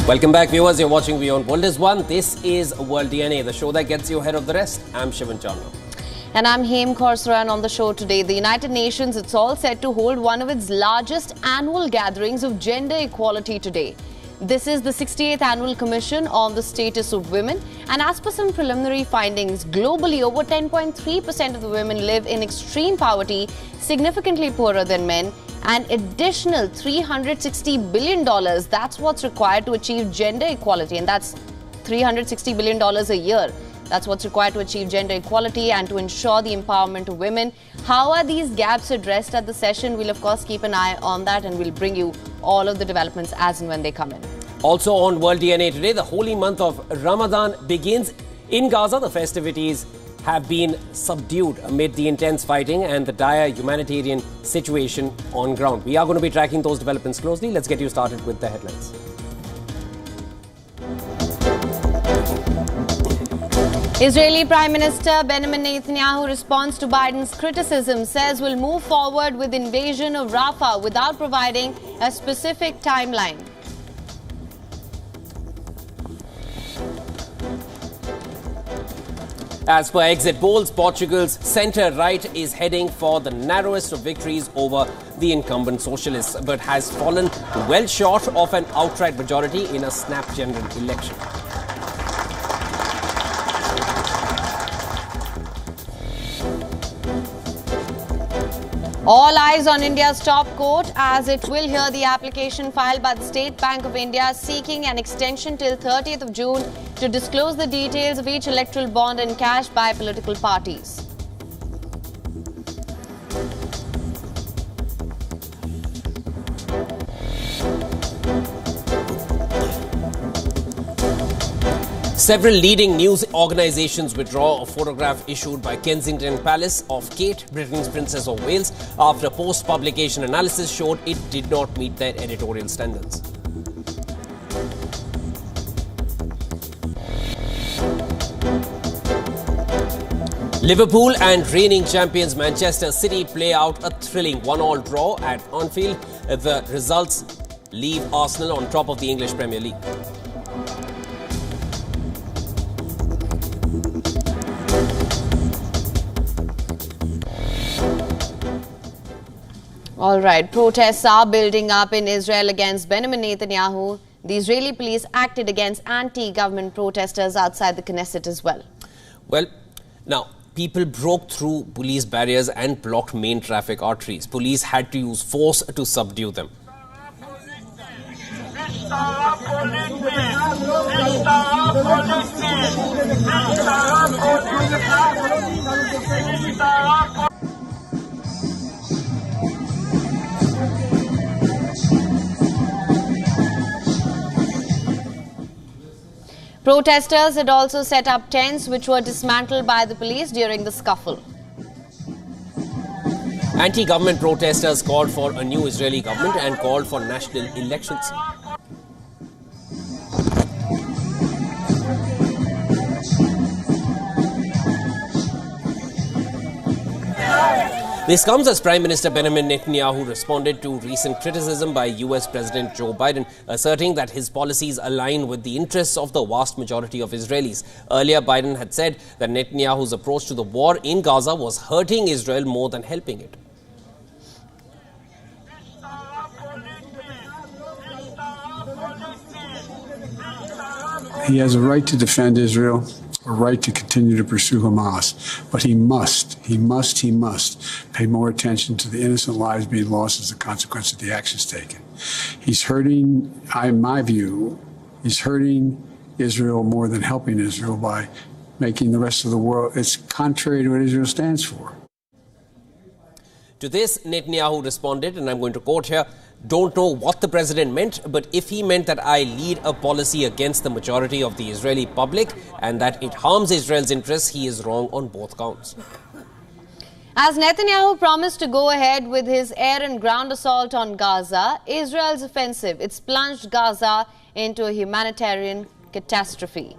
Welcome back, viewers. You're watching WION World is One. This is World DNA, the show that gets you ahead of the rest. I'm Shivan Chandra. And I'm Hem Khorsara, and on the show today, the United Nations, it's all set to hold one of its largest annual gatherings of gender equality today. This is the 68th Annual Commission on the Status of Women, and as per some preliminary findings, globally over 10.3% of the women live in extreme poverty, significantly poorer than men. An additional $360 billion, that's what's required to achieve gender equality, and that's $360 billion a year. That's what's required to achieve gender equality and to ensure the empowerment of women. How are these gaps addressed at the session? We'll of course keep an eye on that, and we'll bring you all of the developments as and when they come in. Also on World DNA today, the holy month of Ramadan begins. In Gaza, the festivities have been subdued amid the intense fighting and the dire humanitarian situation on ground. We are going to be tracking those developments closely. Let's get you started with the headlines. Israeli Prime Minister Benjamin Netanyahu responds to Biden's criticism, says will move forward with invasion of Rafah without providing a specific timeline. As per exit polls, Portugal's centre-right is heading for the narrowest of victories over the incumbent socialists, but has fallen well short of an outright majority in a snap general election. All eyes on India's top court as it will hear the application filed by the State Bank of India seeking an extension till 30th of June to disclose the details of each electoral bond and cash by political parties. Several leading news organizations withdraw a photograph issued by Kensington Palace of Kate, Britain's Princess of Wales, after post-publication analysis showed it did not meet their editorial standards. Liverpool and reigning champions Manchester City play out a thrilling 1-1 draw at Anfield. The results leave Arsenal on top of the English Premier League. All right, protests are building up in Israel against Benjamin Netanyahu. The Israeli police acted against anti-government protesters outside the Knesset as well. Well, now, people broke through police barriers and blocked main traffic arteries. Police had to use force to subdue them. Protesters had also set up tents which were dismantled by the police during the scuffle. Anti-government protesters called for a new Israeli government and called for national elections. This comes as Prime Minister Benjamin Netanyahu responded to recent criticism by US President Joe Biden, asserting that his policies align with the interests of the vast majority of Israelis. Earlier, Biden had said that Netanyahu's approach to the war in Gaza was hurting Israel more than helping it. He has a right to defend Israel, a right to continue to pursue Hamas, but he must pay more attention to the innocent lives being lost as a consequence of the actions taken. He's hurting, in my view, he's hurting Israel more than helping Israel by making the rest of the world, it's contrary to what Israel stands for. To this, Netanyahu responded, and I'm going to quote here, "Don't know what the president meant, but if he meant that I lead a policy against the majority of the Israeli public and that it harms Israel's interests, he is wrong on both counts." As Netanyahu promised to go ahead with his air and ground assault on Gaza, Israel's offensive, it's plunged Gaza into a humanitarian catastrophe.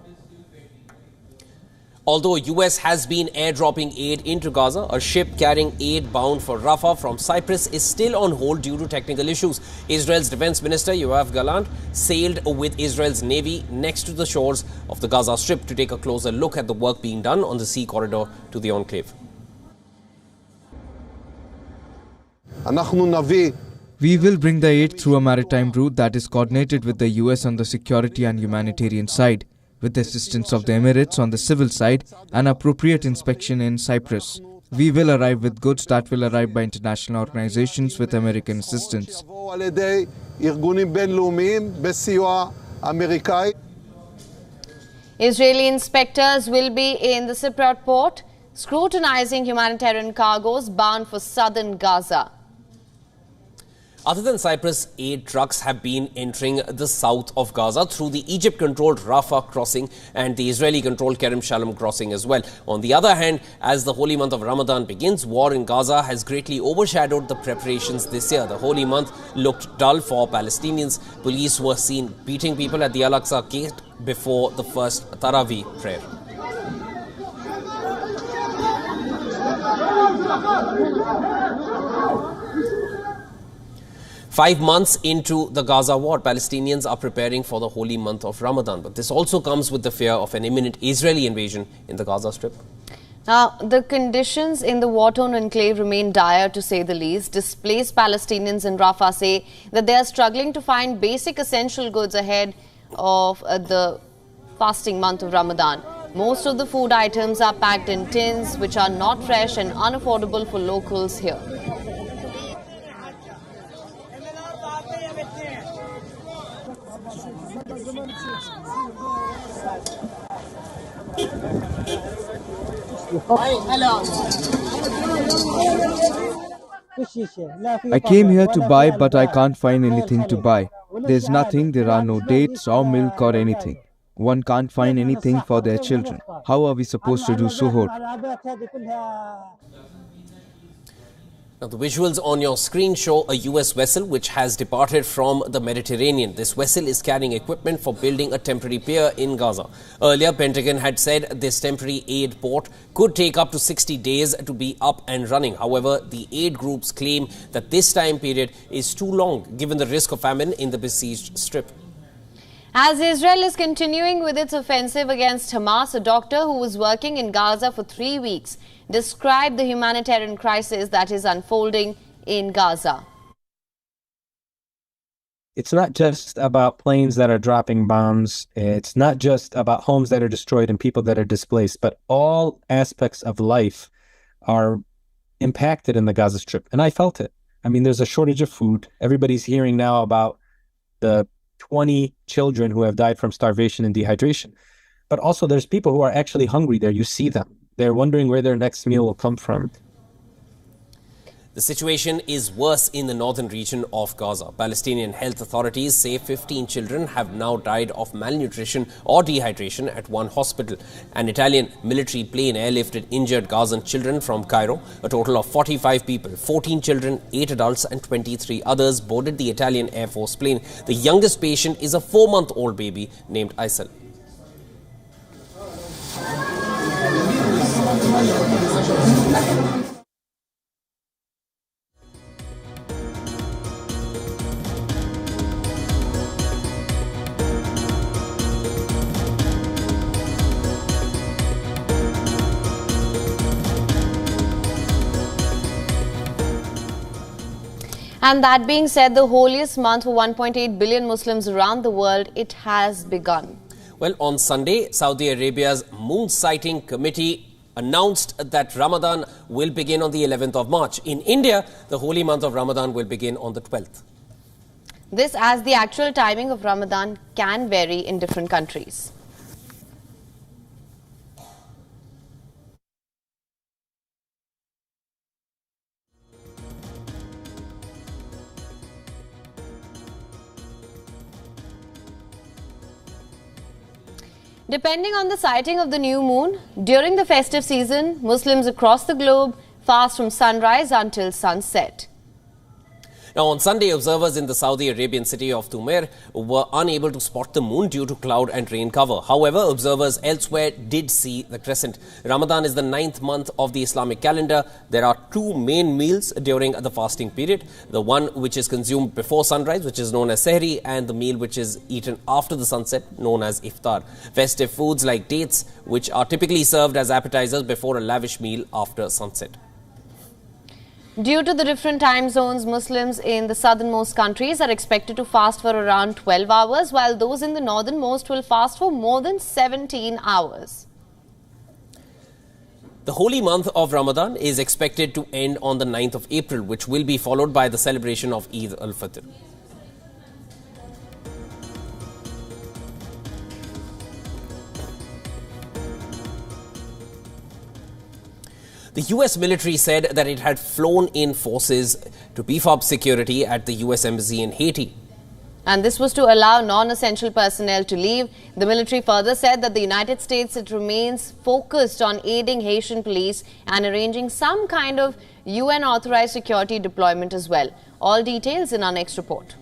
Although US has been airdropping aid into Gaza, a ship carrying aid bound for Rafah from Cyprus is still on hold due to technical issues. Israel's Defense Minister Yoav Gallant sailed with Israel's Navy next to the shores of the Gaza Strip to take a closer look at the work being done on the sea corridor to the enclave. We will bring the aid through a maritime route that is coordinated with the US on the security and humanitarian side, with the assistance of the Emirates on the civil side and appropriate inspection in Cyprus. We will arrive with goods that will arrive by international organizations with American assistance. Israeli inspectors will be in the Cypriot port, scrutinizing humanitarian cargoes bound for southern Gaza. Other than Cyprus, aid trucks have been entering the south of Gaza through the Egypt-controlled Rafah crossing and the Israeli-controlled Kerem Shalom crossing as well. On the other hand, as the holy month of Ramadan begins, war in Gaza has greatly overshadowed the preparations this year. The holy month looked dull for Palestinians. Police were seen beating people at the Al-Aqsa gate before the first Taraweeh prayer. Five months into the Gaza war, Palestinians are preparing for the holy month of Ramadan. But this also comes with the fear of an imminent Israeli invasion in the Gaza Strip. Now, the conditions in the war-torn enclave remain dire, to say the least. Displaced Palestinians in Rafah say that they are struggling to find basic essential goods ahead of the fasting month of Ramadan. Most of the food items are packed in tins, which are not fresh and unaffordable for locals here. I came here to buy, but I can't find anything to buy. There's nothing, there are no dates or milk or anything. One can't find anything for their children. How are we supposed to do suhoor? Now, the visuals on your screen show a US vessel which has departed from the Mediterranean. This vessel is carrying equipment for building a temporary pier in Gaza. Earlier, Pentagon had said this temporary aid port could take up to 60 days to be up and running. However, the aid groups claim that this time period is too long, given the risk of famine in the besieged strip. As Israel is continuing with its offensive against Hamas, a doctor who was working in Gaza for 3 weeks described the humanitarian crisis that is unfolding in Gaza. It's not just about planes that are dropping bombs. It's not just about homes that are destroyed and people that are displaced, but all aspects of life are impacted in the Gaza Strip. And I felt it. I mean, there's a shortage of food. Everybody's hearing now about the 20 children who have died from starvation and dehydration. But also there's people who are actually hungry there. You see them. They're wondering where their next meal will come from. The situation is worse in the northern region of Gaza. Palestinian health authorities say 15 children have now died of malnutrition or dehydration at one hospital. An Italian military plane airlifted injured Gazan children from Cairo. A total of 45 people, 14 children, 8 adults and 23 others boarded the Italian Air Force plane. The youngest patient is a 4-month-old baby named Aysel. And that being said, the holiest month for 1.8 billion Muslims around the world, it has begun. Well, on Sunday, Saudi Arabia's moon sighting committee announced that Ramadan will begin on the 11th of March. In India, the holy month of Ramadan will begin on the 12th. This as the actual timing of Ramadan can vary in different countries. Depending on the sighting of the new moon, during the festive season, Muslims across the globe fast from sunrise until sunset. Now, on Sunday, observers in the Saudi Arabian city of Tumer were unable to spot the moon due to cloud and rain cover. However, observers elsewhere did see the crescent. Ramadan is the 9th month of the Islamic calendar. There are two main meals during the fasting period. The one which is consumed before sunrise, which is known as sehri, and the meal which is eaten after the sunset, known as iftar. Festive foods like dates, which are typically served as appetizers before a lavish meal after sunset. Due to the different time zones, Muslims in the southernmost countries are expected to fast for around 12 hours, while those in the northernmost will fast for more than 17 hours. The holy month of Ramadan is expected to end on the 9th of April, which will be followed by the celebration of Eid al-Fitr. The US military said that it had flown in forces to beef up security at the US embassy in Haiti. And this was to allow non-essential personnel to leave. The military further said that the United States, it remains focused on aiding Haitian police and arranging some kind of UN-authorized security deployment as well. All details in our next report.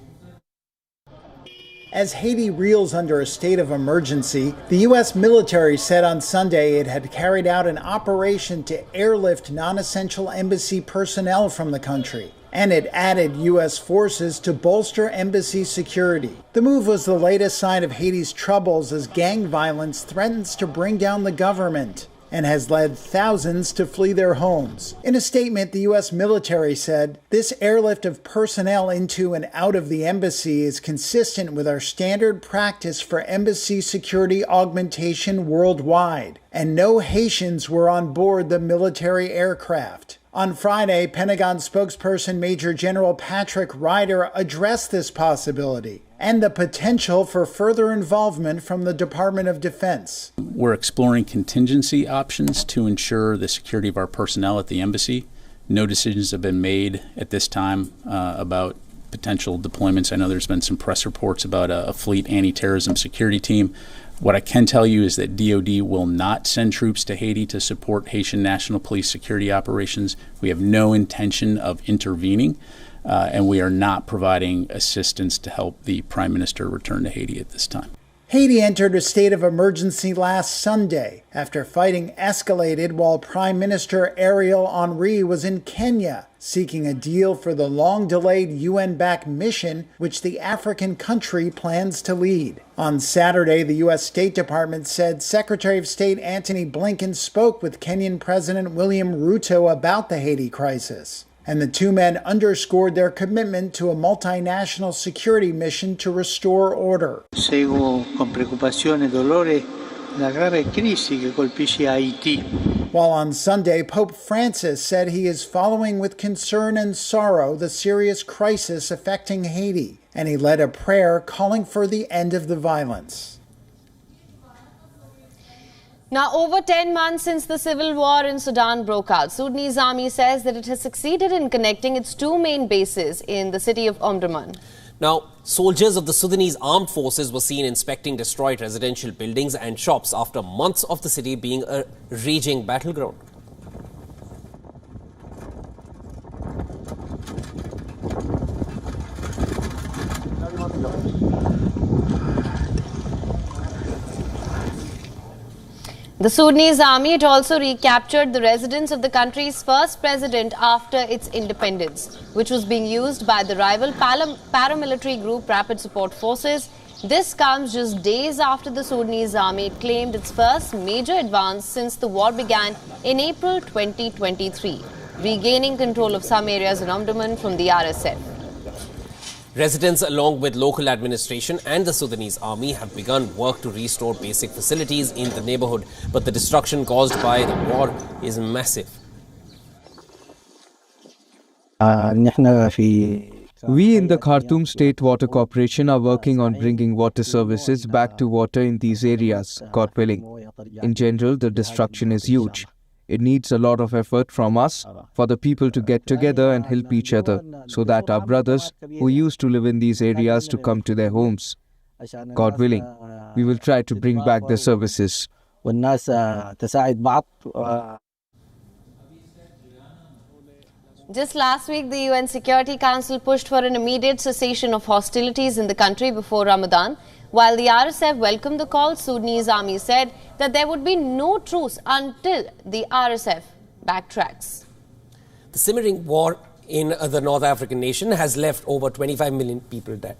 As Haiti reels under a state of emergency, the U.S. military said on Sunday it had carried out an operation to airlift non-essential embassy personnel from the country, and it added U.S. forces to bolster embassy security. The move was the latest sign of Haiti's troubles as gang violence threatens to bring down the government and has led thousands to flee their homes. In a statement, the U.S. military said, "This airlift of personnel into and out of the embassy is consistent with our standard practice for embassy security augmentation worldwide, and no Haitians were on board the military aircraft." On Friday, Pentagon spokesperson Major General Patrick Ryder addressed this possibility and the potential for further involvement from the Department of Defense. We're exploring contingency options to ensure the security of our personnel at the embassy. No decisions have been made at this time about potential deployments. I know there's been some press reports about a fleet anti-terrorism security team. What I can tell you is that DoD will not send troops to Haiti to support Haitian National Police security operations. We have no intention of intervening, and we are not providing assistance to help the Prime Minister return to Haiti at this time. Haiti entered a state of emergency last Sunday after fighting escalated while Prime Minister Ariel Henry was in Kenya, seeking a deal for the long-delayed UN-backed mission which the African country plans to lead. On Saturday, the U.S. State Department said Secretary of State Antony Blinken spoke with Kenyan President William Ruto about the Haiti crisis, and the two men underscored their commitment to a multinational security mission to restore order. Seguo con preoccupazione e dolore la grave crisi che colpisce Haiti. While on Sunday, Pope Francis said he is following with concern and sorrow the serious crisis affecting Haiti, and he led a prayer calling for the end of the violence. Now, over 10 months since the civil war in Sudan broke out, Sudanese army says that it has succeeded in connecting its two main bases in the city of Omdurman. Now, soldiers of the Sudanese armed forces were seen inspecting destroyed residential buildings and shops after months of the city being a raging battleground. The Sudanese army, it also recaptured the residence of the country's first president after its independence, which was being used by the rival paramilitary group Rapid Support Forces. This comes just days after the Sudanese army claimed its first major advance since the war began in April 2023, regaining control of some areas in Omdurman from the RSF. Residents, along with local administration and the Sudanese army, have begun work to restore basic facilities in the neighborhood, but the destruction caused by the war is massive. We in the Khartoum State Water Corporation are working on bringing water services back to water in these areas, God willing. In general, the destruction is huge. It needs a lot of effort from us for the people to get together and help each other so that our brothers who used to live in these areas to come to their homes. God willing, we will try to bring back the services. Just last week, the UN Security Council pushed for an immediate cessation of hostilities in the country before Ramadan. While the RSF welcomed the call, Sudanese army said that there would be no truce until the RSF backtracks. The simmering war in the North African nation has left over 25 million people dead.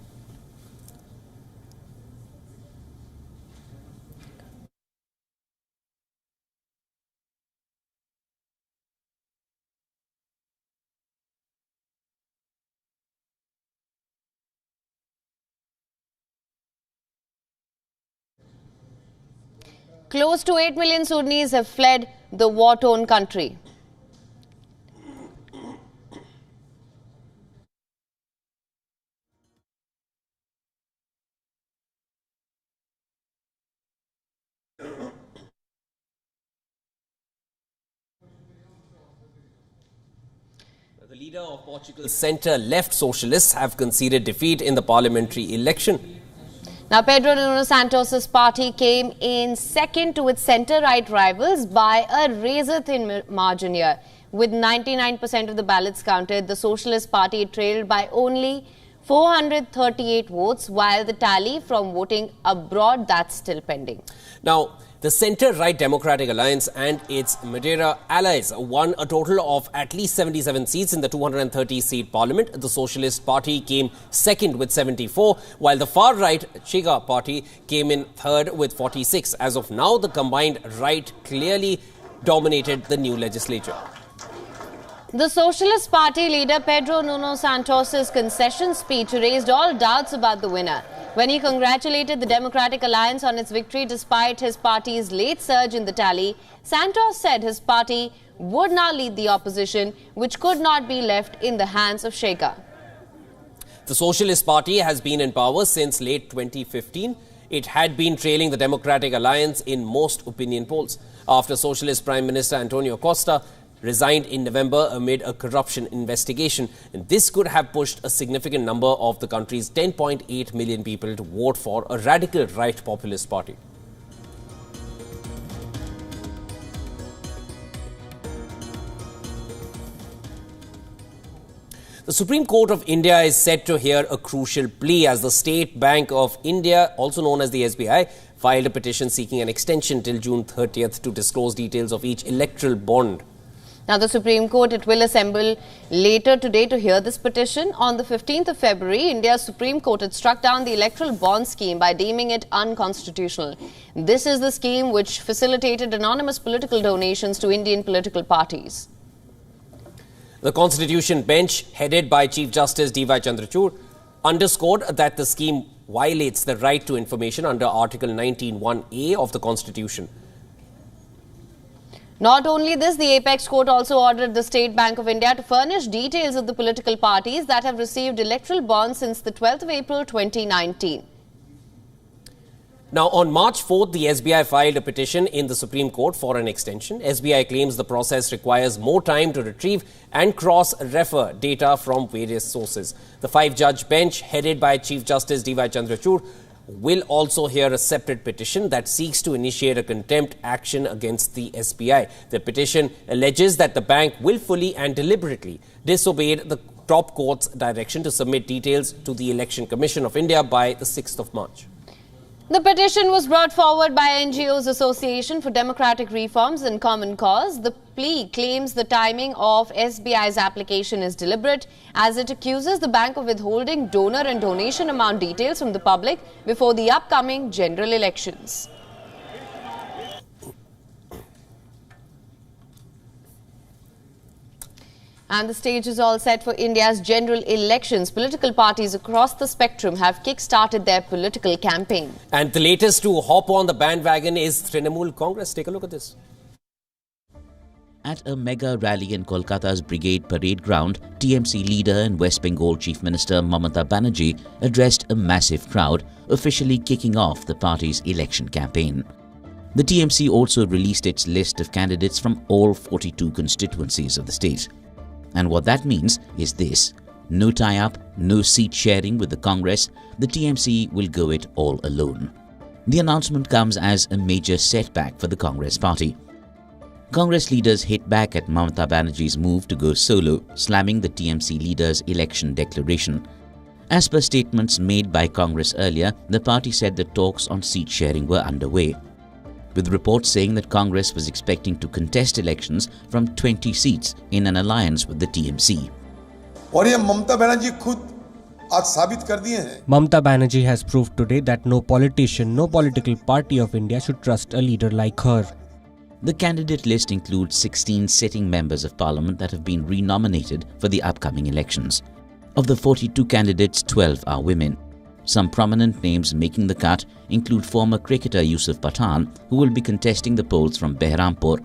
Close to 8 million Sudanese have fled the war-torn country. The leader of Portugal's centre-left socialists have conceded defeat in the parliamentary election. Now, Pedro Nuno Santos' party came in second to its centre-right rivals by a razor-thin margin here. With 99% of the ballots counted, the Socialist Party trailed by only 438 votes, while the tally from voting abroad, that's still pending. Now, the centre-right Democratic Alliance and its Madeira allies won a total of at least 77 seats in the 230-seat parliament. The Socialist Party came second with 74, while the far-right Chega Party came in third with 46. As of now, the combined right clearly dominated the new legislature. The Socialist Party leader Pedro Nuno Santos' concession speech raised all doubts about the winner. When he congratulated the Democratic Alliance on its victory despite his party's late surge in the tally, Santos said his party would now lead the opposition, which could not be left in the hands of Chega. The Socialist Party has been in power since late 2015. It had been trailing the Democratic Alliance in most opinion polls. After Socialist Prime Minister Antonio Costa resigned in November amid a corruption investigation, and this could have pushed a significant number of the country's 10.8 million people to vote for a radical right populist party. The Supreme Court of India is set to hear a crucial plea as the State Bank of India, also known as the SBI, filed a petition seeking an extension till June 30th to disclose details of each electoral bond. Now, the Supreme Court, it will assemble later today to hear this petition. On the 15th of February, India's Supreme Court had struck down the electoral bond scheme by deeming it unconstitutional. This is the scheme which facilitated anonymous political donations to Indian political parties. The Constitution Bench, headed by Chief Justice D.Y. Chandrachud, underscored that the scheme violates the right to information under Article 19(1)A of the Constitution. Not only this, the Apex Court also ordered the State Bank of India to furnish details of the political parties that have received electoral bonds since the 12th of April 2019. Now, on March 4th, the SBI filed a petition in the Supreme Court for an extension. SBI claims the process requires more time to retrieve and cross-refer data from various sources. The five-judge bench, headed by Chief Justice D.Y. Chandrachud, will also hear a separate petition that seeks to initiate a contempt action against the SBI. The petition alleges that the bank willfully and deliberately disobeyed the top court's direction to submit details to the Election Commission of India by the 6th of March. The petition was brought forward by NGOs Association for Democratic Reforms and Common Cause. The plea claims the timing of SBI's application is deliberate, as it accuses the bank of withholding donor and donation amount details from the public before the upcoming general elections. And the stage is all set for India's general elections. Political parties across the spectrum have kick-started their political campaign. And the latest to hop on the bandwagon is Trinamool Congress. Take a look at this. At a mega rally in Kolkata's Brigade Parade Ground, TMC leader and West Bengal Chief Minister Mamata Banerjee addressed a massive crowd, officially kicking off the party's election campaign. The TMC also released its list of candidates from all 42 constituencies of the state. And what that means is this: no tie-up, no seat sharing with the Congress, the TMC will go it all alone. The announcement comes as a major setback for the Congress party. Congress leaders hit back at Mamata Banerjee's move to go solo, slamming the TMC leader's election declaration. As per statements made by Congress earlier, the party said that talks on seat sharing were underway, with reports saying that Congress was expecting to contest elections from 20 seats in an alliance with the TMC. Mamata Banerjee has proved today that no politician, no political party of India should trust a leader like her. The candidate list includes 16 sitting members of parliament that have been renominated for the upcoming elections. Of the 42 candidates, 12 are women. Some prominent names making the cut include former cricketer Yusuf Pathan, who will be contesting the polls from Behrampur,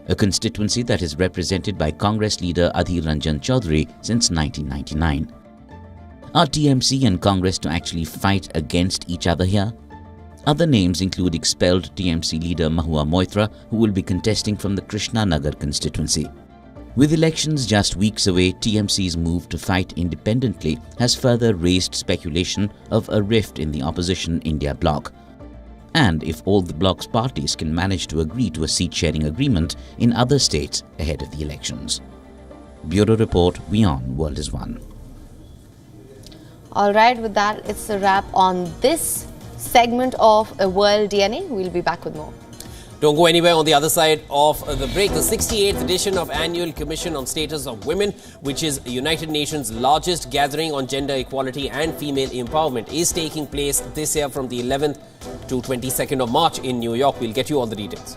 a constituency that is represented by Congress leader Adhir Ranjan Chaudhary since 1999. Are TMC and Congress to actually fight against each other here? Other names include expelled TMC leader Mahua Moitra, who will be contesting from the Krishna Nagar constituency. With elections just weeks away, TMC's move to fight independently has further raised speculation of a rift in the opposition India bloc, and if all the bloc's parties can manage to agree to a seat-sharing agreement in other states ahead of the elections. Bureau Report, WION World is One. All right, with that, it's a wrap on this segment of World DNA. We'll be back with more. Don't go anywhere. On the other side of the break, the 68th edition of Annual Commission on Status of Women, which is United Nations' largest gathering on gender equality and female empowerment, is taking place this year from the 11th to 22nd of March in New York. We'll get you all the details.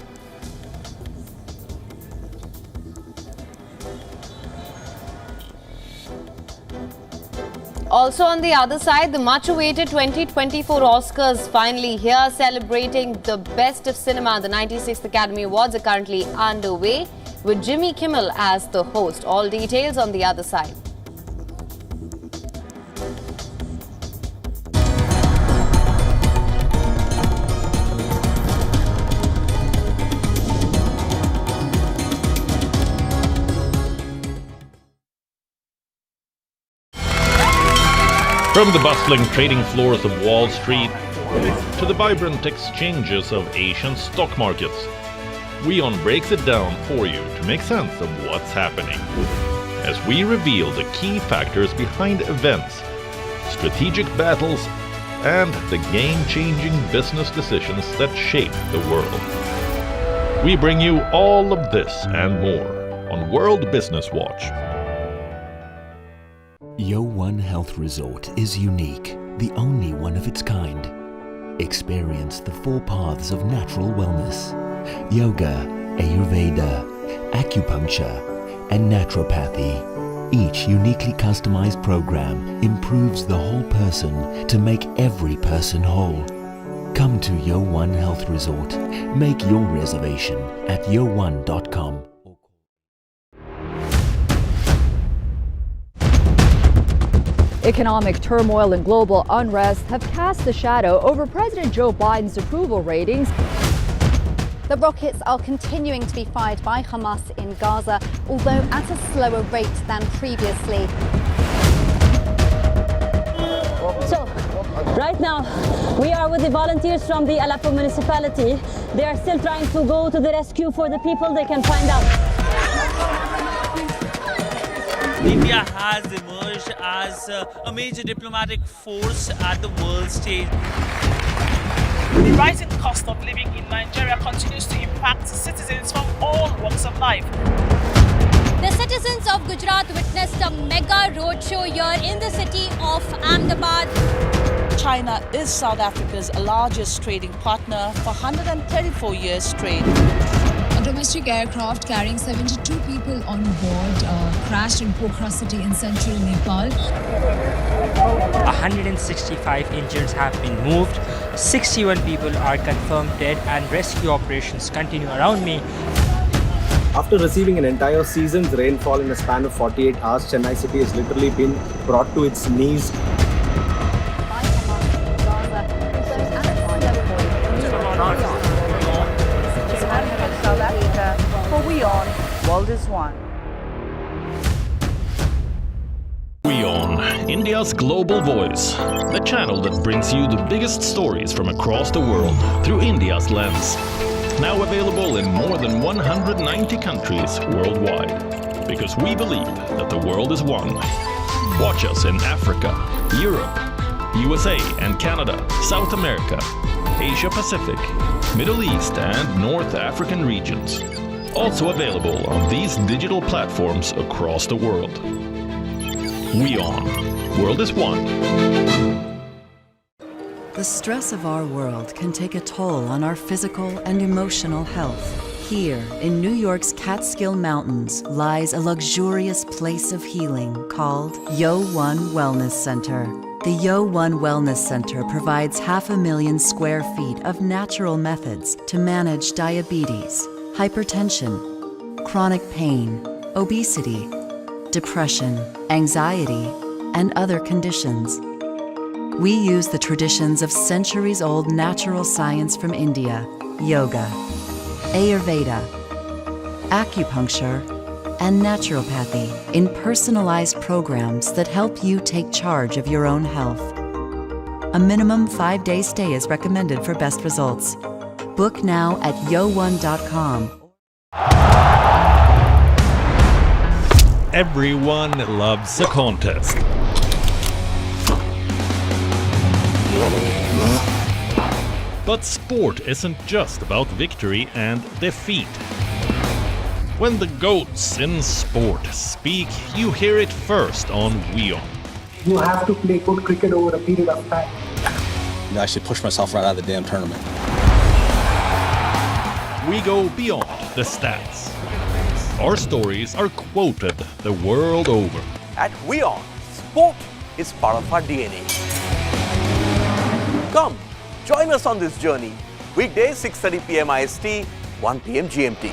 Also on the other side, the much-awaited 2024 Oscars finally here, celebrating the best of cinema. The 96th Academy Awards are currently underway with Jimmy Kimmel as the host. All details on the other side. From the bustling trading floors of Wall Street to the vibrant exchanges of Asian stock markets, WION breaks it down for you to make sense of what's happening, as we reveal the key factors behind events, strategic battles, and the game-changing business decisions that shape the world. We bring you all of this and more on World Business Watch. WION Health Resort is unique, the only one of its kind. Experience the 4 paths of natural wellness: yoga, Ayurveda, acupuncture, and naturopathy. Each uniquely customized program improves the whole person to make every person whole. Come to WION Health Resort. Make your reservation at WION.com. Economic turmoil and global unrest have cast a shadow over President Joe Biden's approval ratings. The rockets are continuing to be fired by Hamas in Gaza, although at a slower rate than previously. So, right now, we are with the volunteers from the Aleppo municipality. They are still trying to go to the rescue for the people they can find out. India has emerged as a major diplomatic force at the world stage. The rising cost of living in Nigeria continues to impact citizens from all walks of life. The citizens of Gujarat witnessed a mega roadshow here in the city of Ahmedabad. China is South Africa's largest trading partner for 134 years straight. A domestic aircraft carrying 72 people on board crashed in Pokhara city in central Nepal. 165 injured have been moved, 61 people are confirmed dead, and rescue operations continue around me. After receiving an entire season's rainfall in a span of 48 hours, Chennai city has literally been brought to its knees. For WION, World is One. WION, India's global voice, the channel that brings you the biggest stories from across the world through India's lens. Now available in more than 190 countries worldwide. Because we believe that the world is one. Watch us in Africa, Europe, USA and Canada, South America, Asia Pacific, Middle East and North African regions. Also available on these digital platforms across the world. WION. World is one. The stress of our world can take a toll on our physical and emotional health. Here, in New York's Catskill Mountains, lies a luxurious place of healing called WION Wellness Center. The WION Wellness Center provides 500,000 square feet of natural methods to manage diabetes, hypertension, chronic pain, obesity, depression, anxiety, and other conditions. We use the traditions of centuries-old natural science from India, yoga, Ayurveda, acupuncture, and naturopathy in personalized programs that help you take charge of your own health. A minimum 5-day stay is recommended for best results. Book now at yo1.com. Everyone loves a contest. But sport isn't just about victory and defeat. When the GOATs in sport speak, you hear it first on WION. You have to play good cricket over a period of time. I actually pushed myself right out of the damn tournament. We go beyond the stats. Our stories are quoted the world over. At WION, sport is part of our DNA. Come, join us on this journey. Weekdays 6:30 p.m. IST, 1 p.m. GMT.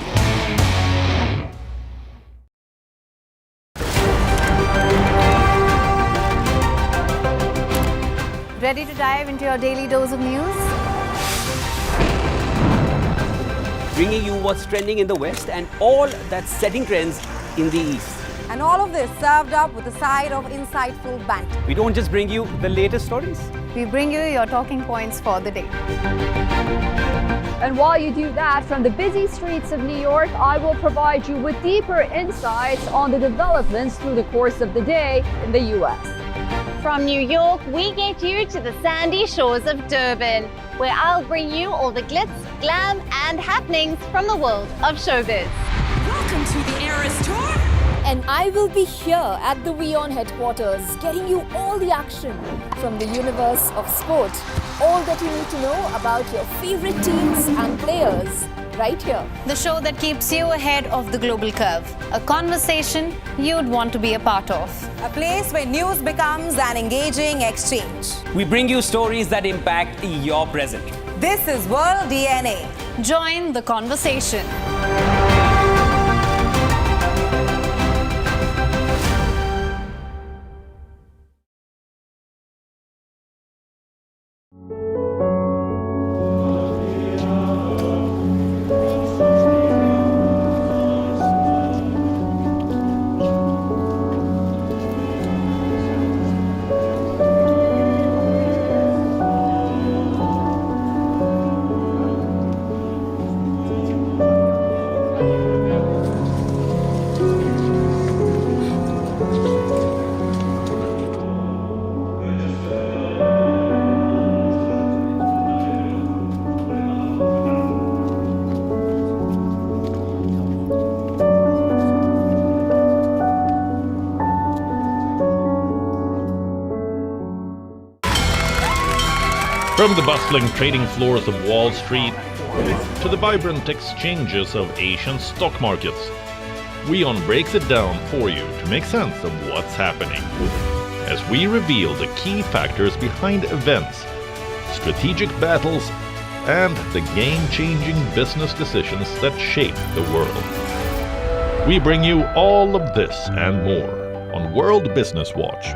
Ready to dive into your daily dose of news? Bringing you what's trending in the West and all that's setting trends in the East. And all of this served up with a side of insightful banter. We don't just bring you the latest stories. We bring you your talking points for the day. And while you do that, from the busy streets of New York, I will provide you with deeper insights on the developments through the course of the day in the U.S. From New York, we get you to the sandy shores of Durban, where I'll bring you all the glitz, glam, and happenings from the world of showbiz. Welcome to the Eras Tour. And I will be here at the WION headquarters, getting you all the action from the universe of sport. All that you need to know about your favorite teams and players, right here. The show that keeps you ahead of the global curve. A conversation you'd want to be a part of. A place where news becomes an engaging exchange. We bring you stories that impact your present. This is World DNA. Join the conversation. From the bustling trading floors of Wall Street to the vibrant exchanges of Asian stock markets, WION breaks it down for you to make sense of what's happening, as we reveal the key factors behind events, strategic battles, and the game-changing business decisions that shape the world. We bring you all of this and more on World Business Watch.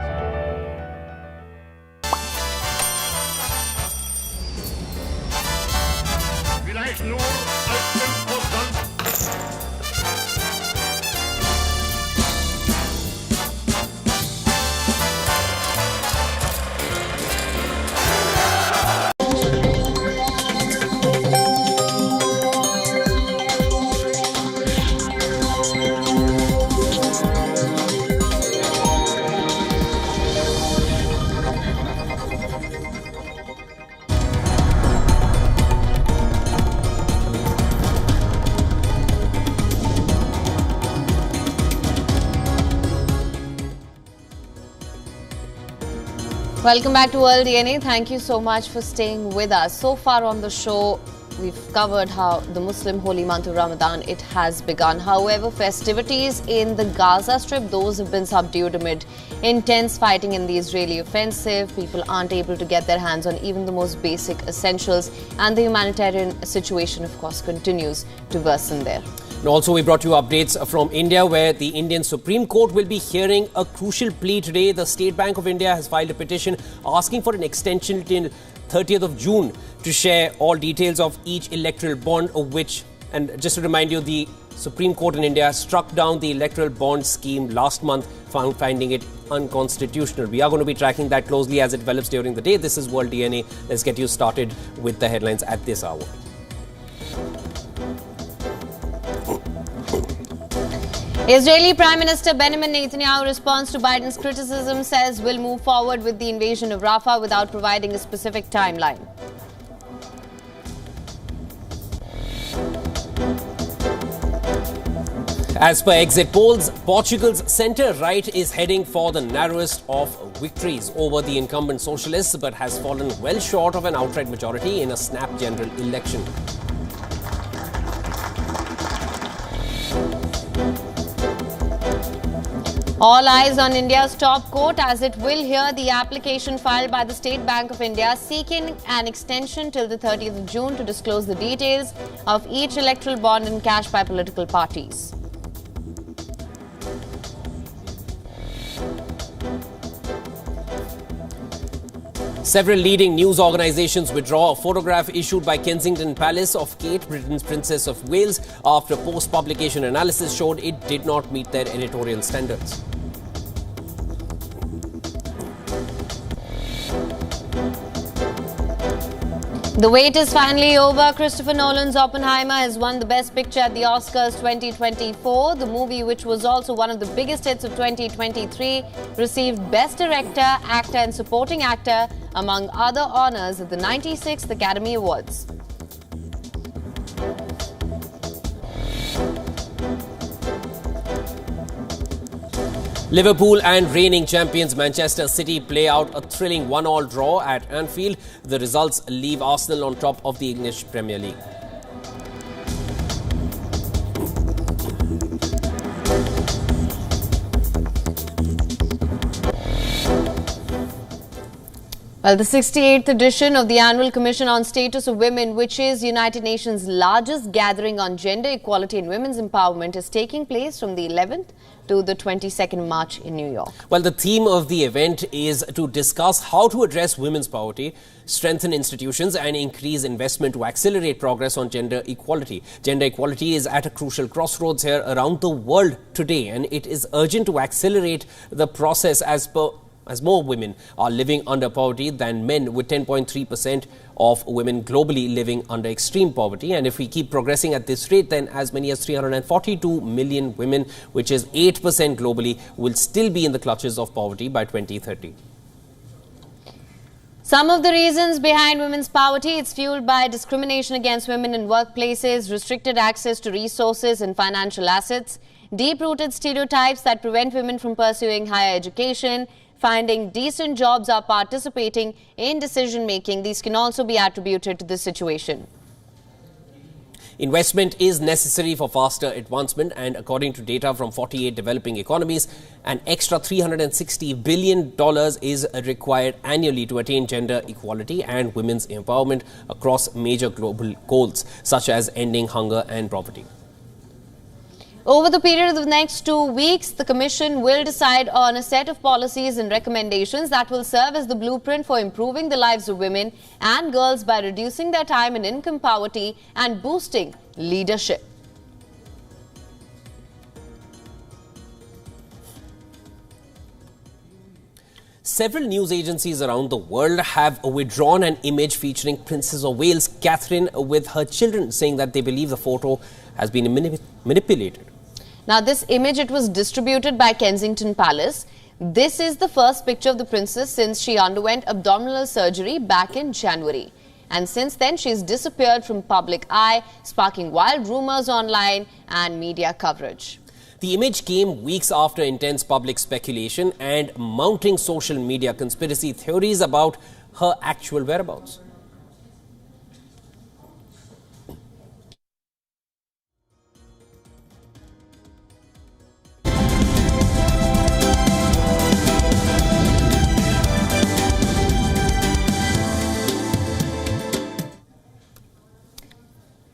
Welcome back to World DNA. Thank you so much for staying with us. So far on the show, we've covered how the Muslim holy month of Ramadan, it has begun. However, festivities in the Gaza Strip, those have been subdued amid intense fighting in the Israeli offensive. People aren't able to get their hands on even the most basic essentials. And the humanitarian situation, of course, continues to worsen there. And also, we brought you updates from India, where the Indian Supreme Court will be hearing a crucial plea today. The State Bank of India has filed a petition asking for an extension till 30th of June to share all details of each electoral bond, and just to remind you, the Supreme Court in India struck down the electoral bond scheme last month, finding it unconstitutional. We are going to be tracking that closely as it develops during the day. This is World DNA. Let's get you started with the headlines at this hour. Israeli Prime Minister Benjamin Netanyahu responds to Biden's criticism, says will move forward with the invasion of Rafah without providing a specific timeline. As per exit polls, Portugal's centre-right is heading for the narrowest of victories over the incumbent socialists, but has fallen well short of an outright majority in a snap general election. All eyes on India's top court as it will hear the application filed by the State Bank of India seeking an extension till the 30th of June to disclose the details of each electoral bond encashed by political parties. Several leading news organisations withdraw a photograph issued by Kensington Palace of Kate, Britain's Princess of Wales, after post-publication analysis showed it did not meet their editorial standards. The wait is finally over. Christopher Nolan's Oppenheimer has won the Best Picture at the Oscars 2024. The movie, which was also one of the biggest hits of 2023, received Best Director, Actor and Supporting Actor, among other honours at the 96th Academy Awards. Liverpool and reigning champions Manchester City play out a thrilling 1-1 draw at Anfield. The results leave Arsenal on top of the English Premier League. Well, the 68th edition of the Annual Commission on Status of Women, which is United Nations' largest gathering on gender equality and women's empowerment, is taking place from the 11th to the 22nd March in New York. Well, the theme of the event is to discuss how to address women's poverty, strengthen institutions and increase investment to accelerate progress on gender equality. Gender equality is at a crucial crossroads here around the world today, and it is urgent to accelerate the process as more women are living under poverty than men, with 10.3% of women globally living under extreme poverty. And if we keep progressing at this rate, then as many as 342 million women, which is 8% globally, will still be in the clutches of poverty by 2030. Some of the reasons behind women's poverty, it's fueled by discrimination against women in workplaces, restricted access to resources and financial assets, deep-rooted stereotypes that prevent women from pursuing higher education, finding decent jobs or participating in decision-making. These can also be attributed to this situation. Investment is necessary for faster advancement, and according to data from 48 developing economies, an extra $360 billion is required annually to attain gender equality and women's empowerment across major global goals, such as ending hunger and poverty. Over the period of the next 2 weeks, the Commission will decide on a set of policies and recommendations that will serve as the blueprint for improving the lives of women and girls by reducing their time in income poverty and boosting leadership. Several news agencies around the world have withdrawn an image featuring Princess of Wales, Catherine, with her children, saying that they believe the photo has been manipulated. Now, this image, it was distributed by Kensington Palace. This is the first picture of the princess since she underwent abdominal surgery back in January. And since then, she's disappeared from public eye, sparking wild rumors online and media coverage. The image came weeks after intense public speculation and mounting social media conspiracy theories about her actual whereabouts.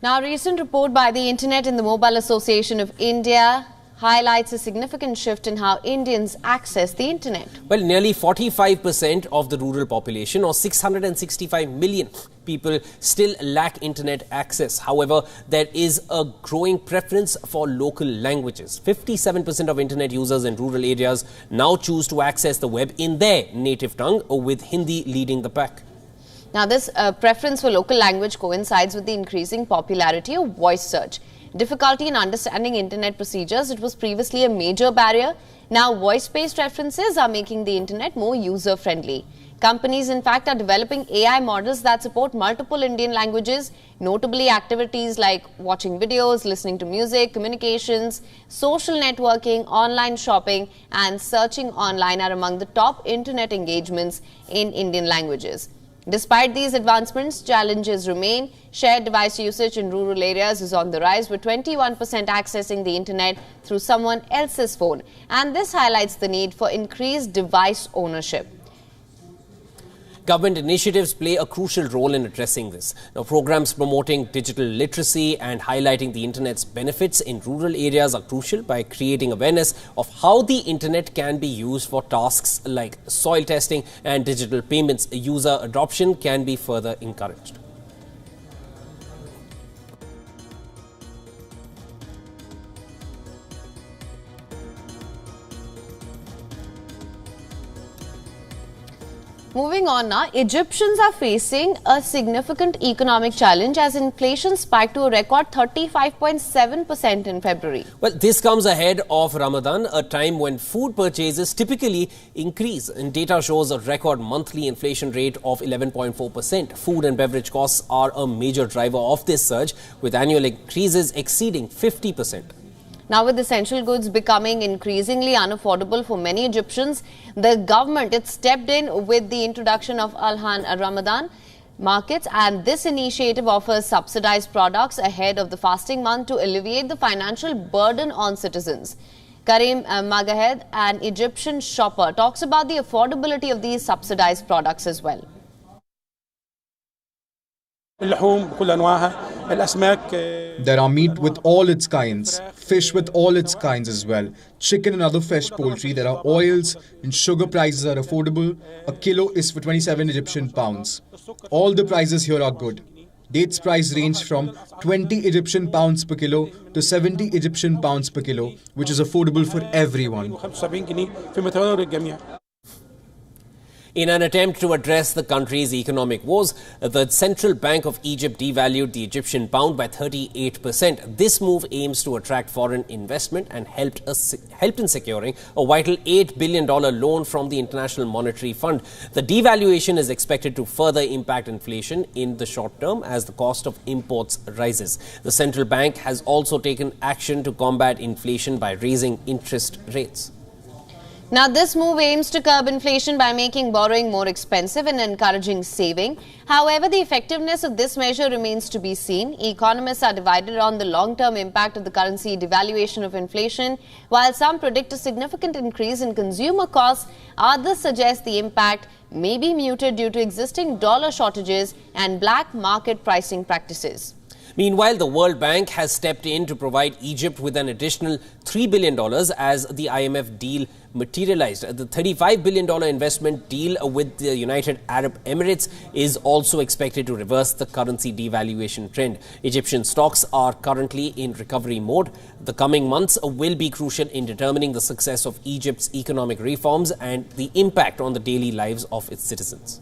Now, a recent report by the Internet and the Mobile Association of India highlights a significant shift in how Indians access the Internet. Well, nearly 45% of the rural population, or 665 million people, still lack Internet access. However, there is a growing preference for local languages. 57% of Internet users in rural areas now choose to access the web in their native tongue, with Hindi leading the pack. Now, this preference for local language coincides with the increasing popularity of voice search. Difficulty in understanding Internet procedures, it was previously a major barrier. Now, voice-based references are making the Internet more user-friendly. Companies, in fact, are developing AI models that support multiple Indian languages. Notably, activities like watching videos, listening to music, communications, social networking, online shopping, and searching online are among the top Internet engagements in Indian languages. Despite these advancements, challenges remain. Shared device usage in rural areas is on the rise, with 21% accessing the Internet through someone else's phone. And this highlights the need for increased device ownership. Government initiatives play a crucial role in addressing this. Now, programs promoting digital literacy and highlighting the Internet's benefits in rural areas are crucial by creating awareness of how the Internet can be used for tasks like soil testing and digital payments. User adoption can be further encouraged. Moving on now, Egyptians are facing a significant economic challenge as inflation spiked to a record 35.7% in February. Well, this comes ahead of Ramadan, a time when food purchases typically increase. And data shows a record monthly inflation rate of 11.4%. Food and beverage costs are a major driver of this surge, with annual increases exceeding 50%. Now, with essential goods becoming increasingly unaffordable for many Egyptians, the government stepped in with the introduction of Al-Han Ramadan markets, and this initiative offers subsidized products ahead of the fasting month to alleviate the financial burden on citizens. Karim Magahed, an Egyptian shopper, talks about the affordability of these subsidized products as well. There are meat with all its kinds, fish with all its kinds as well, chicken and other fresh poultry. There are oils and sugar prices are affordable. A kilo is for 27 Egyptian pounds. All the prices here are good. Dates price range from 20 Egyptian pounds per kilo to 70 Egyptian pounds per kilo, which is affordable for everyone. In an attempt to address the country's economic woes, the Central Bank of Egypt devalued the Egyptian pound by 38%. This move aims to attract foreign investment and helped in securing a vital $8 billion loan from the International Monetary Fund. The devaluation is expected to further impact inflation in the short term as the cost of imports rises. The central bank has also taken action to combat inflation by raising interest rates. Now, this move aims to curb inflation by making borrowing more expensive and encouraging saving. However, the effectiveness of this measure remains to be seen. Economists are divided on the long-term impact of the currency devaluation of inflation. While some predict a significant increase in consumer costs, others suggest the impact may be muted due to existing dollar shortages and black market pricing practices. Meanwhile, the World Bank has stepped in to provide Egypt with an additional $3 billion as the IMF deal materialized. The $35 billion investment deal with the United Arab Emirates is also expected to reverse the currency devaluation trend. Egyptian stocks are currently in recovery mode. The coming months will be crucial in determining the success of Egypt's economic reforms and the impact on the daily lives of its citizens.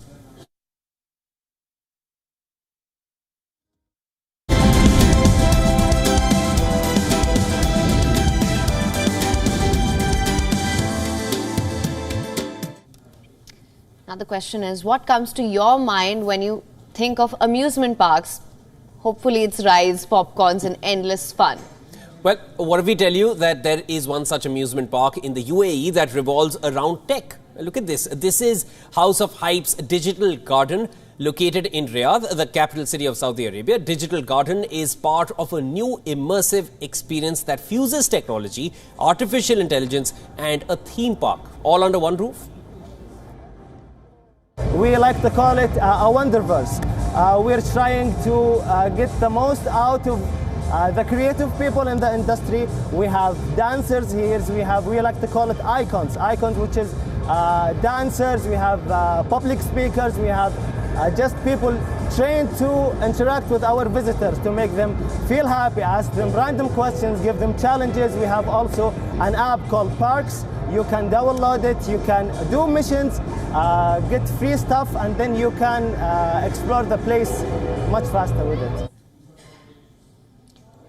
Now the question is, what comes to your mind when you think of amusement parks? Hopefully it's rides, popcorns and endless fun. Well, what if we tell you that there is one such amusement park in the UAE that revolves around tech? Look at this. This is House of Hype's Digital Garden, located in Riyadh, the capital city of Saudi Arabia. Digital Garden is part of a new immersive experience that fuses technology, artificial intelligence and a theme park, all under one roof. We like to call it a wonderverse. We're trying to get the most out of the creative people in the industry. We have dancers here. We like to call it icons, which is dancers. We have public speakers. We have just people trained to interact with our visitors to make them feel happy, ask them random questions, give them challenges. We have also an app called Parks. You can download it, you can do missions, get free stuff, and then you can explore the place much faster with it.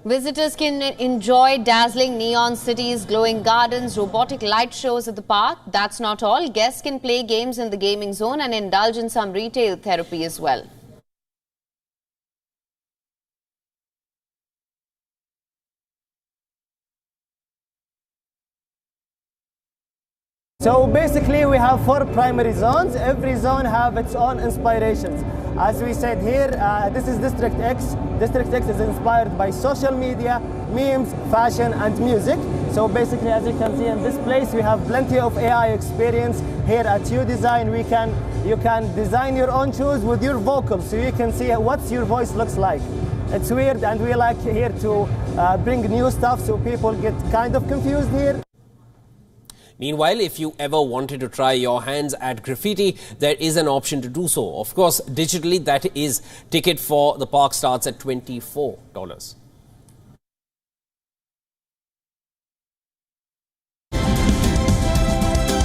Visitors can enjoy dazzling neon cities, glowing gardens, robotic light shows at the park. That's not all. Guests can play games in the gaming zone and indulge in some retail therapy as well. So basically we have 4 primary zones. Every zone have its own inspirations. As we said here, this is District X. District X is inspired by social media, memes, fashion and music. So basically, as you can see in this place, we have plenty of AI experience. Here at U Design, you can design your own shoes with your vocals, so you can see what your voice looks like. It's weird, and we like here to bring new stuff so people get kind of confused here. Meanwhile, if you ever wanted to try your hands at graffiti, there is an option to do so. Of course, digitally, that is, ticket for the park starts at $24.